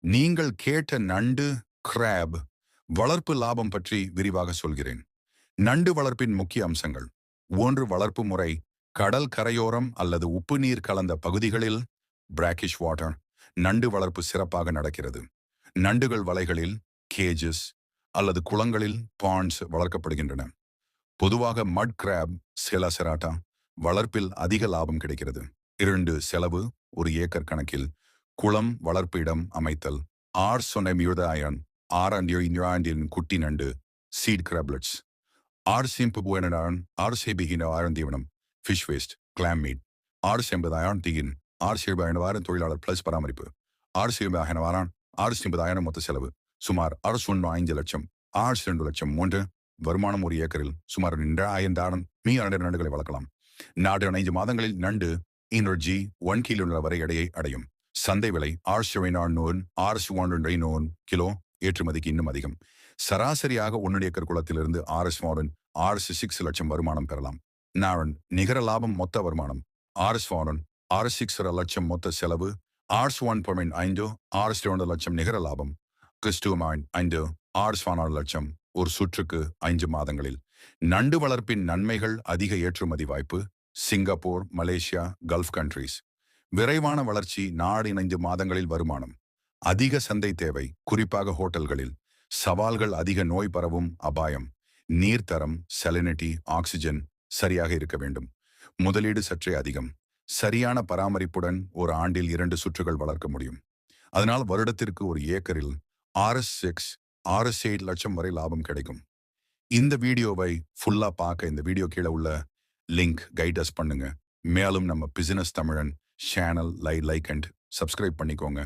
நீங்கள் கேட்ட நண்டு, கிராப் வளர்ப்பு லாபம் பற்றி விரிவாக சொல்கிறேன். நண்டு வளர்ப்பின் முக்கிய அம்சங்கள்: 1. வளர்ப்பு முறை: கடல் கரையோரம் அல்லது உப்பு நீர் கலந்த பகுதிகளில் பிராக்கிஷ் வாட்டர் நண்டு வளர்ப்பு சிறப்பாக நடக்கிறது. நண்டுகள் வலைகளில் கேஜஸ் அல்லது குளங்களில் பாண்ட்ஸ் வளர்க்கப்படுகின்றன. பொதுவாக மட் கிராப் செலாசெராட்டா வளர்ப்பில் அதிக லாபம் கிடைக்கிறது. 2. செலவு: ஒரு ஏக்கர் கணக்கில் குளம், வளர்ப்பு இடம் அமைத்தல், ஆர் ஆரண்டியின் குட்டி நண்டு, சீட் கிராப்லெட்ஸ், ஆர் தீவனம், ஃபிஷ் வேஸ்ட், கிளாம் மீட், தீயின், தொழிலாளர் பிளஸ் பராமரிப்பு, மொத்த செலவு சுமார் 5 லட்சம், 2 லட்சம். 3. வருமானம்: ஒரு ஏக்கரில் சுமார் 2,000 நண்டுகளை வளர்க்கலாம். 4 மாதங்களில் நண்டு எனர்ஜி 1 கிலோ வரை எடையை அடையும். சந்தை விலை: கிலோ, ஏற்றுமதிக்கு இன்னும் அதிகம். சராசரியாக 1 ஏக்கர் குளத்திலிருந்து RS6 லட்சம் வருமானம் பெறலாம். நிகர லாபம்: மொத்த வருமானம் RS6 லட்சம், மொத்த செலவு RS2 லட்சம், நிகர லாபம் RS4 லட்சம். ஒரு சுற்றுக்கு 5 மாதங்களில். நண்டு வளர்ப்பின் நன்மைகள்: அதிக ஏற்றுமதி வாய்ப்பு, சிங்கப்பூர், மலேசியா, கல்ஃப் கண்ட்ரீஸ். விரைவான வளர்ச்சி, 4 மாதங்களில் வருமானம். அதிக சந்தை தேவை, குறிப்பாக ஹோட்டல்களில். சவால்கள்: அதிக நோய் பரவும் அபாயம், நீர்த்தரம், சலினிட்டி, ஆக்சிஜன் சரியாக இருக்க வேண்டும். முதலீடு சற்றே அதிகம். சரியான பராமரிப்புடன் ஒரு ஆண்டில் 2 சுற்றுகள் வளர்க்க முடியும். அதனால் வருடத்திற்கு ஒரு ஏக்கரில் RS8 லட்சம் வரை லாபம் கிடைக்கும். இந்த வீடியோவை ஃபுல்லா பார்க்க இந்த வீடியோ கீழே உள்ள லிங்க் கைடஸ் பண்ணுங்க. மேலும் நம்ம பிசினஸ் தமிழன் சேனல் லைக் அண்ட் சப்ஸ்கிரைப் பண்ணிக்கோங்க.